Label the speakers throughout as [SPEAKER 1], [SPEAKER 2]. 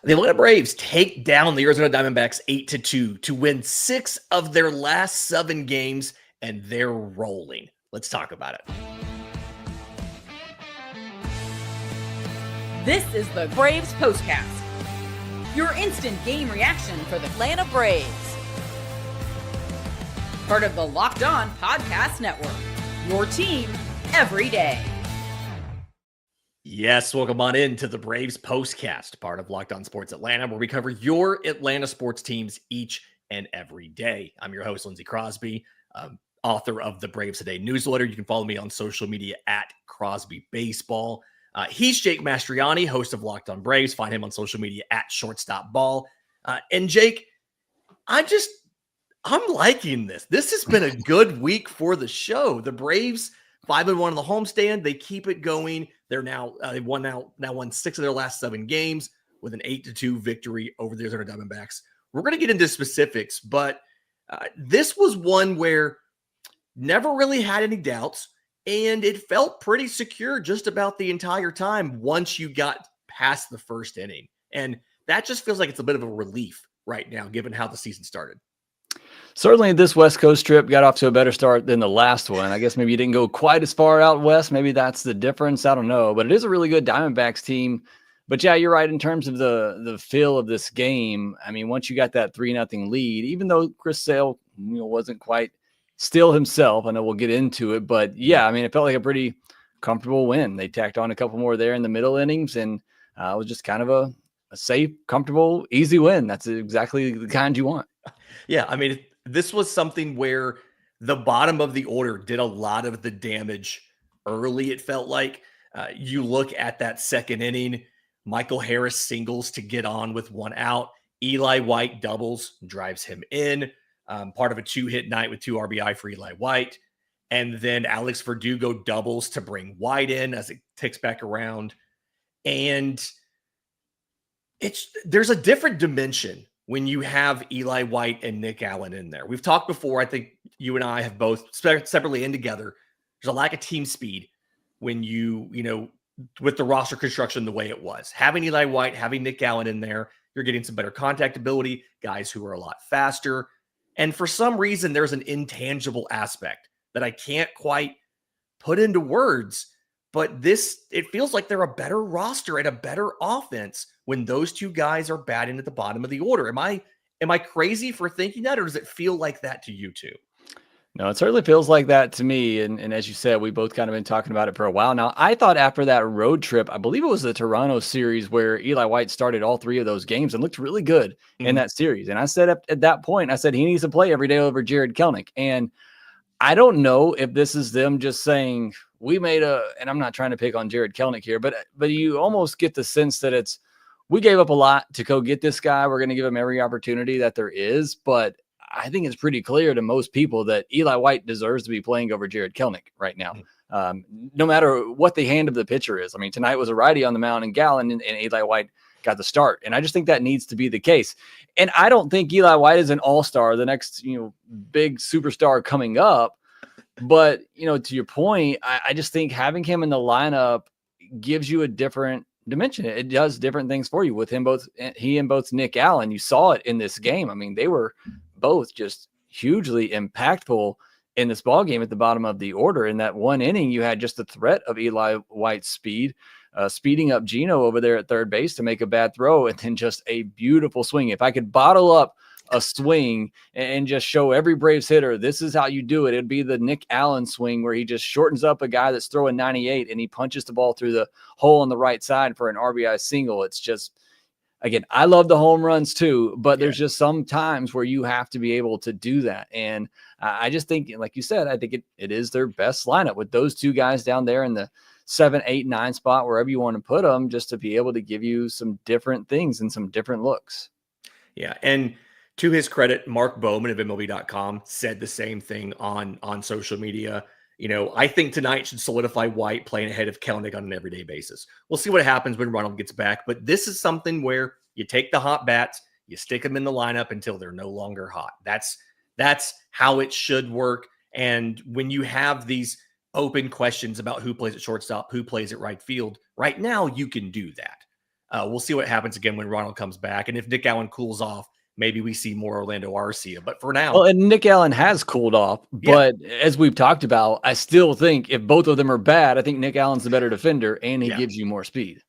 [SPEAKER 1] The Atlanta Braves take down the Arizona Diamondbacks 8-2 to win 6 of their last 7 games, and they're rolling. Let's talk about it.
[SPEAKER 2] This is the Braves Postcast, your instant game reaction for the Atlanta Braves. Part of the Locked On Podcast Network, your team every day.
[SPEAKER 1] Yes, welcome on in to the Braves Postcast, part of Locked On Sports Atlanta, where we cover your Atlanta sports teams each and every day. I'm your host, Lindsay Crosby, author of the Braves Today newsletter. You can follow me on social media at Crosby Baseball. He's Jake Mastroianni, host of Locked On Braves. Find him on social media at Shortstop Ball. And Jake, I'm liking this. This has been a good week for the show. The Braves 5-1 on the homestand. They keep it going. They're now won 6 of their last 7 games with an 8-2 victory over the Arizona Diamondbacks. We're going to get into specifics, but this was one where never really had any doubts, and it felt pretty secure just about the entire time once you got past the first inning. And that just feels like it's a bit of a relief right now, given how the season started.
[SPEAKER 3] Certainly this West Coast trip got off to a better start than the last one. I guess maybe you didn't go quite as far out west. Maybe that's the difference. I don't know. But it is a really good Diamondbacks team. But yeah, you're right in terms of the feel of this game. I mean, once you got that 3-0 lead, even though Chris Sale wasn't quite still himself, I know we'll get into it. But yeah, I mean, it felt like a pretty comfortable win. They tacked on a couple more there in the middle innings, and it was just kind of a safe, comfortable, easy win. That's exactly the kind you want.
[SPEAKER 1] Yeah, I mean, this was something where the bottom of the order did a lot of the damage early, it felt like. You look at that second inning, Michael Harris singles to get on with 1 out. Eli White doubles, drives him in. Part of a 2-hit night with 2 RBI for Eli White. And then Alex Verdugo doubles to bring White in as it ticks back around. And there's a different dimension when you have Eli White and Nick Allen in there. We've talked before, I think you and I have both separately and together. There's a lack of team speed when with the roster construction the way it was. Having Eli White, having Nick Allen in there, you're getting some better contact ability, guys who are a lot faster. And for some reason, there's an intangible aspect that I can't quite put into words, but it feels like they're a better roster and a better offense when those two guys are batting at the bottom of the order. Am I crazy for thinking that, or does it feel like that to you too?
[SPEAKER 3] No, it certainly feels like that to me. And as you said, we both kind of been talking about it for a while now. I thought after that road trip, I believe it was the Toronto series where Eli White started all 3 of those games and looked really good in that series. And I said at that point, I said he needs to play every day over Jared Kelenic. And I don't know if this is them just saying and I'm not trying to pick on Jared Kelenic here, but you almost get the sense that we gave up a lot to go get this guy. We're going to give him every opportunity that there is. But I think it's pretty clear to most people that Eli White deserves to be playing over Jared Kelenic right now, no matter what the hand of the pitcher is. I mean, tonight was a righty on the mound in Gallen, and Eli White got the start. And I just think that needs to be the case. And I don't think Eli White is an all-star, the next, big superstar coming up. But, to your point, I just think having him in the lineup gives you a different dimension. It does different things for you with he and both Nick Allen. You saw it in this game. I mean, they were both just hugely impactful in this ball game at the bottom of the order. In that one inning, you had just the threat of Eli White's speed, speeding up Gino over there at third base to make a bad throw, and then just a beautiful swing. If I could bottle up a swing and just show every Braves hitter, this is how you do it, it'd be the Nick Allen swing where he just shortens up a guy that's throwing 98 and he punches the ball through the hole on the right side for an RBI single. It's just, again, I love the home runs too, but there's just some times where you have to be able to do that. And I just think, like you said, I think it is their best lineup with those 2 guys down there in the 7, 8, 9 spot, wherever you want to put them, just to be able to give you some different things and some different looks.
[SPEAKER 1] Yeah. And to his credit, Mark Bowman of MLB.com said the same thing on social media. I think tonight should solidify White playing ahead of Kelenic on an everyday basis. We'll see what happens when Ronald gets back, but this is something where you take the hot bats, you stick them in the lineup until they're no longer hot. That's how it should work. And when you have these open questions about who plays at shortstop, who plays at right field, right now you can do that. We'll see what happens again when Ronald comes back. And if Nick Allen cools off, maybe we see more Orlando Arcia. But for now.
[SPEAKER 3] Well, and Nick Allen has cooled off. But as we've talked about, I still think if both of them are bad, I think Nick Allen's the better defender and he gives you more speed.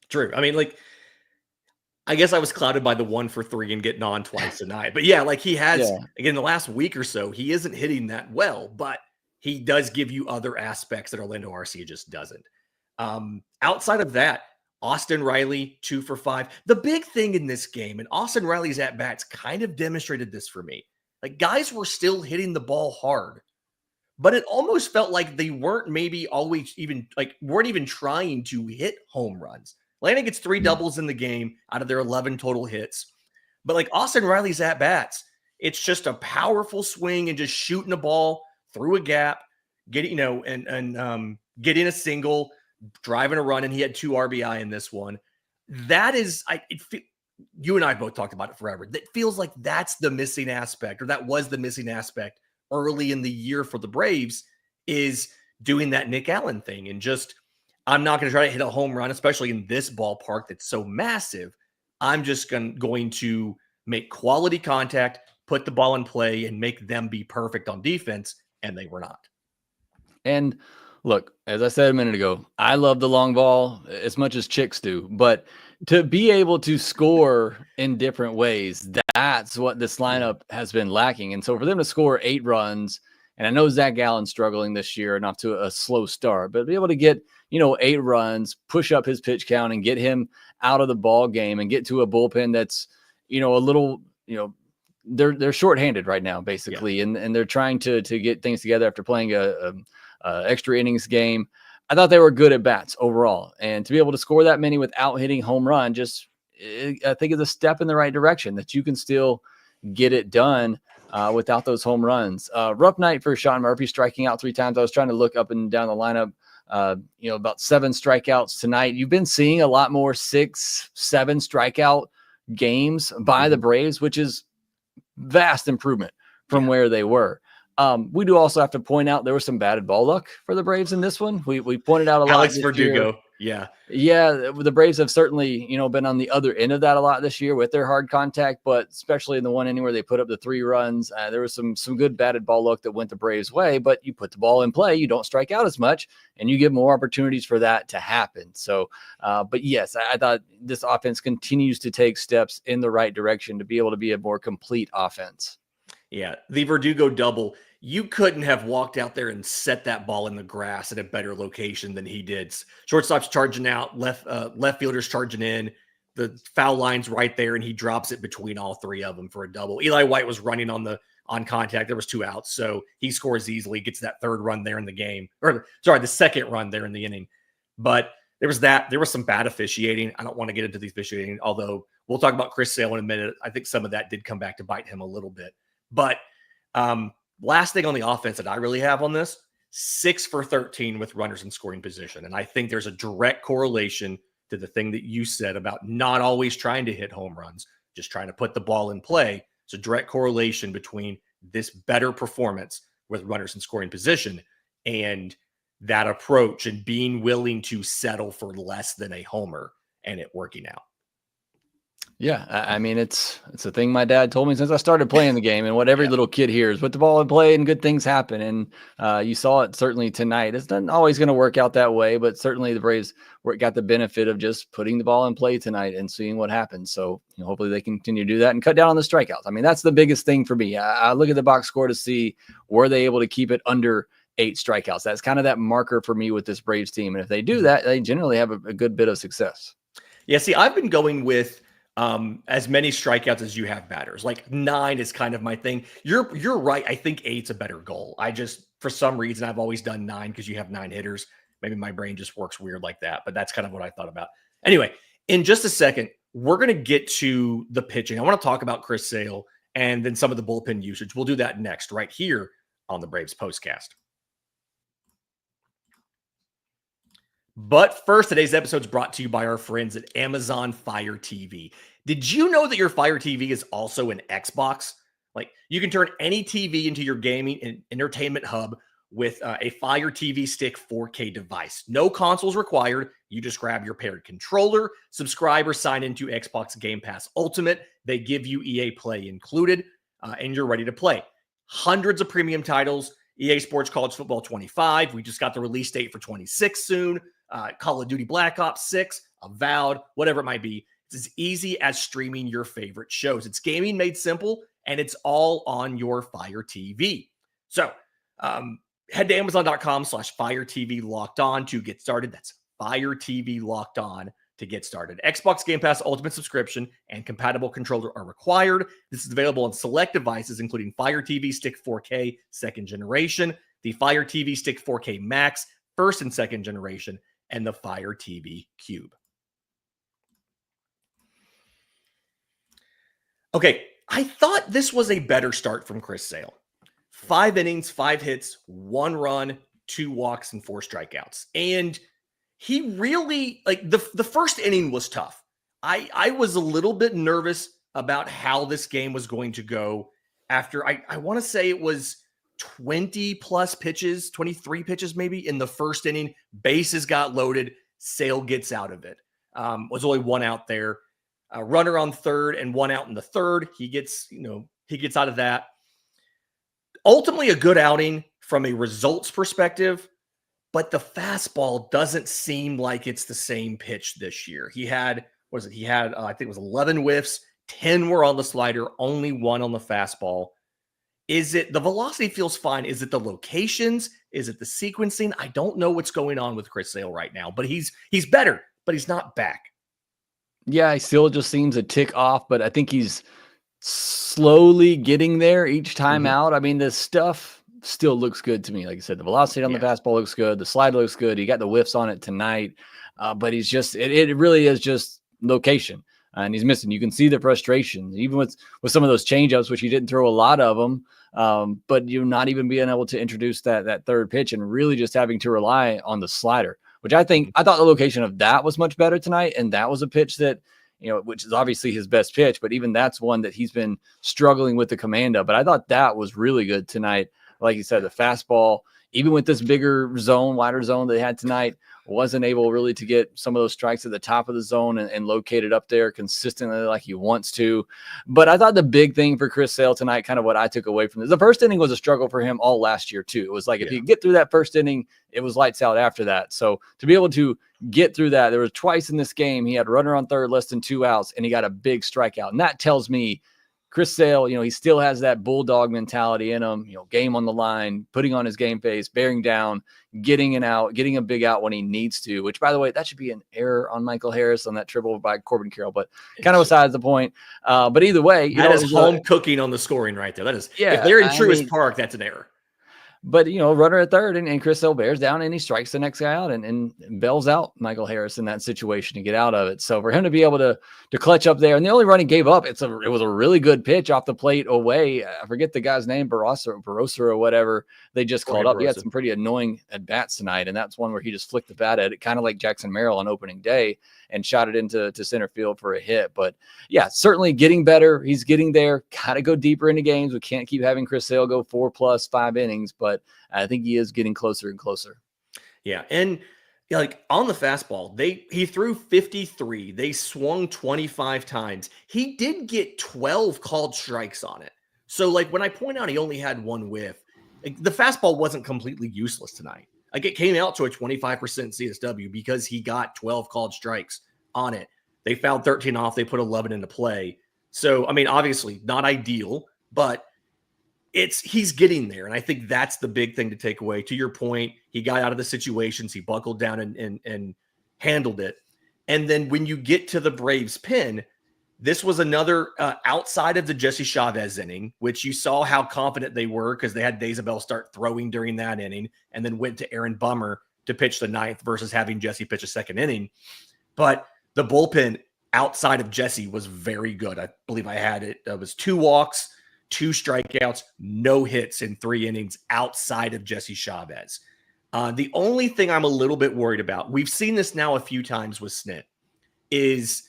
[SPEAKER 1] True. I mean, like, I guess I was clouded by the 1 for 3 and getting on twice tonight. But yeah, like he has, again, the last week or so, he isn't hitting that well, but he does give you other aspects that Orlando Arcia just doesn't. Outside of that, Austin Riley, 2 for 5. The big thing in this game, and Austin Riley's at-bats kind of demonstrated this for me. Like, guys were still hitting the ball hard, but it almost felt like they weren't maybe always even, like, weren't even trying to hit home runs. Atlanta gets 3 doubles in the game out of their 11 total hits. But like Austin Riley's at-bats, it's just a powerful swing and just shooting a ball through a gap, getting, getting a single, driving a run, and he had 2 RBI in this one. That is, you and I both talked about it forever. That feels like that's the missing aspect, or that was the missing aspect early in the year for the Braves, is doing that Nick Allen thing. And just, I'm not going to try to hit a home run, especially in this ballpark that's so massive. I'm just going to make quality contact, put the ball in play, and make them be perfect on defense, and they were not.
[SPEAKER 3] And look, as I said a minute ago, I love the long ball as much as chicks do, but to be able to score in different ways, that's what this lineup has been lacking. And so for them to score 8 runs, and I know Zach Gallen's struggling this year and off to a slow start, but be able to get, 8 runs, push up his pitch count and get him out of the ball game and get to a bullpen that's, a little, they're shorthanded right now, basically. And they're trying to get things together after playing a extra innings game. I thought they were good at bats overall, and to be able to score that many without hitting home run, I think is a step in the right direction, that you can still get it done without those home runs. Rough night for Sean Murphy, striking out 3 times. I was trying to look up and down the lineup, about 7 strikeouts tonight. You've been seeing a lot more 6, 7 strikeout games by the Braves, which is vast improvement from where they were. We do also have to point out there was some batted ball luck for the Braves in this one. We pointed out a lot.
[SPEAKER 1] Alex Verdugo. Yeah.
[SPEAKER 3] The Braves have certainly, been on the other end of that a lot this year with their hard contact, but especially in the one inning where they put up the 3 runs, there was some good batted ball luck that went the Braves' way, but you put the ball in play, you don't strike out as much, and you get more opportunities for that to happen. So, but yes, I thought this offense continues to take steps in the right direction to be able to be a more complete offense.
[SPEAKER 1] Yeah, the Verdugo double, you couldn't have walked out there and set that ball in the grass at a better location than he did. Shortstop's charging out, left fielder's charging in, the foul line's right there, and he drops it between all 3 of them for a double. Eli White was running on contact. There was 2 outs, so he scores easily, gets that 3rd run there in the game, or sorry, the 2nd run there in the inning. But there was some bad officiating. I don't want to get into the officiating, although we'll talk about Chris Sale in a minute. I think some of that did come back to bite him a little bit. But last thing on the offense that I really have on this, 6 for 13 with runners in scoring position. And I think there's a direct correlation to the thing that you said about not always trying to hit home runs, just trying to put the ball in play. It's a direct correlation between this better performance with runners in scoring position and that approach and being willing to settle for less than a homer and it working out.
[SPEAKER 3] Yeah, I mean, it's a thing my dad told me since I started playing the game, and what every little kid hears: put the ball in play and good things happen. And you saw it certainly tonight. It's not always going to work out that way, but certainly the Braves got the benefit of just putting the ball in play tonight and seeing what happens. So hopefully they continue to do that and cut down on the strikeouts. I mean, that's the biggest thing for me. I look at the box score to see, were they able to keep it under 8 strikeouts? That's kind of that marker for me with this Braves team. And if they do that, they generally have a good bit of success.
[SPEAKER 1] Yeah, see, I've been going with as many strikeouts as you have batters. Like 9 is kind of my thing. You're right. I think 8's a better goal. I just, for some reason, I've always done 9 because you have 9 hitters. Maybe my brain just works weird like that, but that's kind of what I thought about. Anyway, in just a second, we're going to get to the pitching. I want to talk about Chris Sale and then some of the bullpen usage. We'll do that next, right here on the Braves Postcast. But first, today's episode is brought to you by our friends at Amazon Fire TV. Did you know that your Fire TV is also an Xbox? Like, you can turn any TV into your gaming and entertainment hub with a Fire TV Stick 4K device. No consoles required. You just grab your paired controller, subscribe or sign into Xbox Game Pass Ultimate. They give you EA Play included, and you're ready to play. Hundreds of premium titles. EA Sports College Football 25. We just got the release date for 26 soon. Call of Duty Black Ops 6, Avowed, whatever it might be. It's as easy as streaming your favorite shows. It's gaming made simple, and it's all on your Fire TV. So, head to Amazon.com/Fire TV Locked On to get started. That's Fire TV Locked On to get started. Xbox Game Pass Ultimate subscription and compatible controller are required. This is available on select devices, including Fire TV Stick 4K second generation, the Fire TV Stick 4K Max first and second generation, and the Fire TV Cube. Okay, I thought this was a better start from Chris Sale. 5 innings, 5 hits, 1 run, 2 walks, and 4 strikeouts. And he really, like, the first inning was tough. I was a little bit nervous about how this game was going to go after, I want to say it was 20 plus pitches, 23 pitches maybe in the first inning. Bases got loaded. Sale gets out of it. Was only 1 out there. A runner on third and 1 out in the third. He gets out of that. Ultimately, a good outing from a results perspective, but the fastball doesn't seem like it's the same pitch this year. He had, I think it was 11 whiffs, 10 were on the slider, only 1 on the fastball. Is it the velocity feels fine? Is it the locations? Is it the sequencing? I don't know what's going on with Chris Sale right now, but he's better, but he's not back.
[SPEAKER 3] Yeah, he still just seems a tick off, but I think he's slowly getting there each time out. I mean, this stuff still looks good to me. Like I said, the velocity on the fastball looks good. The slide looks good. He got the whiffs on it tonight, but he's just, it really is just location. And he's missing. You can see the frustration, even with some of those changeups, which he didn't throw a lot of them. But you're not even being able to introduce that third pitch and really just having to rely on the slider, which I thought the location of that was much better tonight. And that was a pitch that, which is obviously his best pitch, but even that's one that he's been struggling with the command of. But I thought that was really good tonight. Like you said, the fastball, even with this bigger zone, wider zone they had tonight, wasn't able really to get some of those strikes at the top of the zone and locate it up there consistently like he wants to. But I thought the big thing for Chris Sale tonight, kind of what I took away from this, the first inning was a struggle for him all last year too. It was like if you get through that first inning, it was lights out after that. So to be able to get through that, there was twice in this game he had runner on third, less than 2 outs, and he got a big strikeout. And that tells me Chris Sale, he still has that bulldog mentality in him, game on the line, putting on his game face, bearing down, getting an out, getting a big out when he needs to, which, by the way, that should be an error on Michael Harris on that triple by Corbin Carroll, but kind of besides the point. But either way,
[SPEAKER 1] that is home cooking on the scoring right there. That is, if they're in Truist Park, that's an error.
[SPEAKER 3] But, runner at third, and Chris Sale bears down, and he strikes the next guy out and bails out Michael Harris in that situation to get out of it. So for him to be able to clutch up there, and the only run he gave up, it was a really good pitch off the plate away. I forget the guy's name, Barossa or whatever they just called up. He had some pretty annoying at-bats tonight, and that's one where he just flicked the bat at it, kind of like Jackson Merrill on opening day, and shot it into center field for a hit. But, yeah, certainly getting better. He's getting there. Got to go deeper into games. We can't keep having Chris Sale go 4+ 5 innings, but I think he is getting closer and closer.
[SPEAKER 1] Yeah. And like on the fastball, he threw 53. They swung 25 times. He did get 12 called strikes on it. So like when I point out he only had 1 whiff, like, the fastball wasn't completely useless tonight. Like it came out to a 25% CSW because he got 12 called strikes on it. They fouled 13 off. They put 11 into play. So, I mean, obviously not ideal, but he's getting there. And I think that's the big thing to take away. To your point, he got out of the situations. He buckled down and handled it. And then when you get to the Braves pin, this was another outside of the Jesse Chavez inning, which you saw how confident they were because they had Dazabel start throwing during that inning and then went to Aaron Bummer to pitch the 9th versus having Jesse pitch a 2nd inning. But the bullpen outside of Jesse was very good. I believe I had it. It was 2 walks, 2 strikeouts, no hits in 3 innings outside of Jesse Chavez. The only thing I'm a little bit worried about, we've seen this now a few times with Snit, is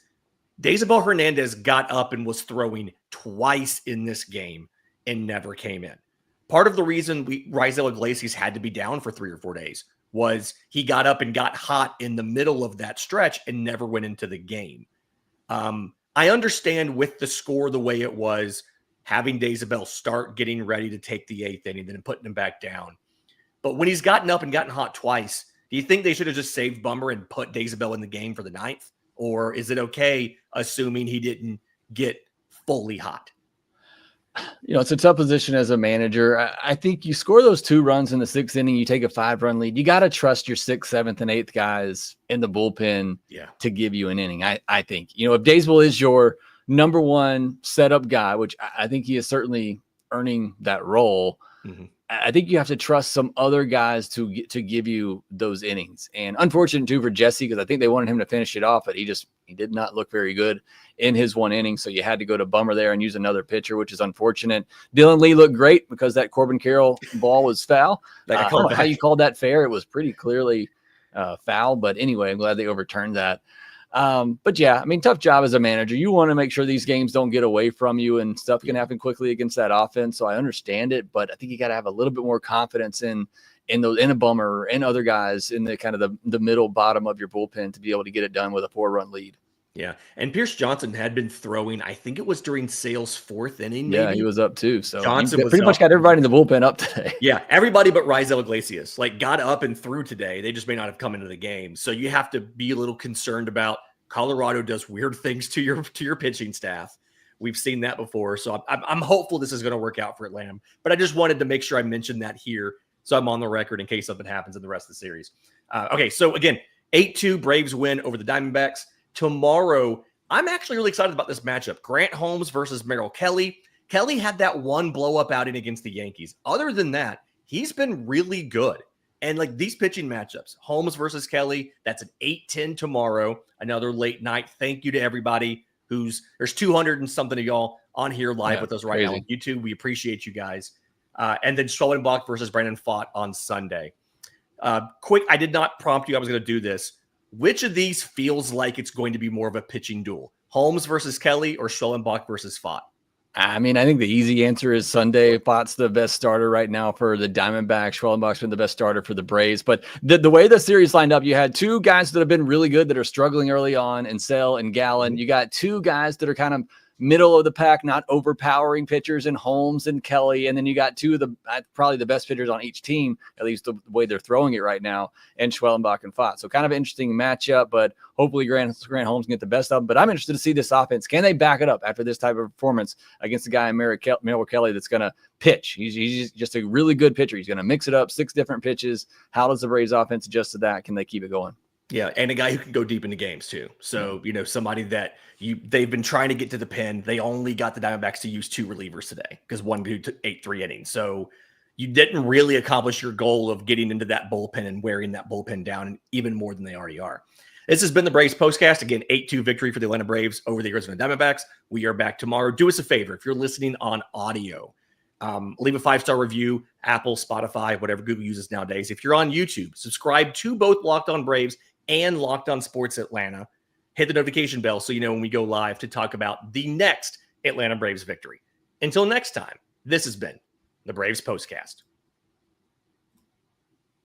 [SPEAKER 1] Dazabel Hernandez got up and was throwing twice in this game and never came in. part of the reason Raisel Iglesias had to be down for 3 or 4 days was he got up and got hot in the middle of that stretch and never went into the game. I understand with the score the way it was, having Daysabel start getting ready to take the 8th inning, then putting him back down. But when he's gotten up and gotten hot twice, do you think they should have just saved Bummer and put Daysabel in the game for the 9th? Or is it okay assuming he didn't get fully hot?
[SPEAKER 3] It's a tough position as a manager. I think you score those 2 runs in the 6th inning, you take a 5-run lead. You got to trust your 6th, 7th, and 8th guys in the bullpen to give you an inning. I think, if Daysabel is your number one setup guy, which I think he is certainly earning that role, I think you have to trust some other guys to give you those innings. And unfortunate too for Jesse, because I think they wanted him to finish it off, but he did not look very good in his 1 inning. So you had to go to Bummer there and use another pitcher, which is unfortunate. Dylan Lee looked great because that Corbin Carroll ball was foul. I don't know how you called that fair. It was pretty clearly foul, but anyway, I'm glad they overturned that. But yeah, tough job as a manager. You want to make sure these games don't get away from you, and stuff can happen quickly against that offense. So I understand it, but I think you got to have a little bit more confidence in a Bummer and other guys in the kind of the middle bottom of your bullpen to be able to get it done with a 4-run lead.
[SPEAKER 1] Yeah. And Pierce Johnson had been throwing, I think it was during Sale's 4th inning. Maybe.
[SPEAKER 3] Yeah, he was up too. So
[SPEAKER 1] Johnson was
[SPEAKER 3] pretty much got everybody in the bullpen up today.
[SPEAKER 1] Yeah. Everybody but Raisel Iglesias got up and threw today. They just may not have come into the game. So you have to be a little concerned about Colorado does weird things to your pitching staff. We've seen that before. So I'm hopeful this is going to work out for Atlanta, but I just wanted to make sure I mentioned that here. So I'm on the record in case something happens in the rest of the series. Okay. So again, 8-2 Braves win over the Diamondbacks. Tomorrow, I'm actually really excited about this matchup. Grant Holmes versus Merrill Kelly. Kelly had that one blow-up outing against the Yankees. Other than that, he's been really good. And these pitching matchups, Holmes versus Kelly, that's an 8-10 tomorrow, another late night. Thank you to everybody there's 200 and something of y'all on here live with us right now on YouTube. We appreciate you guys. And then Schellenbach versus Brandon Pfaadt on Sunday. Quick, I did not prompt you. I was going to do this. Which of these feels like it's going to be more of a pitching duel? Holmes versus Kelly or Schellenbach versus Pfaadt?
[SPEAKER 3] I think the easy answer is Sunday. Pfaadt's the best starter right now for the Diamondbacks. Schellenbach's been the best starter for the Braves. But the way the series lined up, you had 2 guys that have been really good that are struggling early on, and Sale and Gallen. You got 2 guys that are kind of middle of the pack, not overpowering pitchers, in Holmes and Kelly. And then you got 2 of the probably the best pitchers on each team, at least the way they're throwing it right now, and Schellenbach and Pfaadt. So kind of an interesting matchup, but hopefully Grant Holmes can get the best of them. But I'm interested to see this offense. Can they back it up after this type of performance against a guy in Merrill Kelly that's going to pitch? He's just a really good pitcher. He's going to mix it up, 6 different pitches. How does the Braves offense adjust to that? Can they keep it going?
[SPEAKER 1] Yeah, and a guy who can go deep into games too. So, somebody that they've been trying to get to the pen. They only got the Diamondbacks to use 2 relievers today because one dude took 3 innings. So you didn't really accomplish your goal of getting into that bullpen and wearing that bullpen down even more than they already are. This has been the Braves Postcast. Again, 8-2 victory for the Atlanta Braves over the Arizona Diamondbacks. We are back tomorrow. Do us a favor. If you're listening on audio, leave a 5-star review, Apple, Spotify, whatever Google uses nowadays. If you're on YouTube, subscribe to both Locked On Braves and Locked On Sports Atlanta. Hit the notification bell so you know when we go live to talk about the next Atlanta Braves victory. Until next time, this has been the Braves Postcast.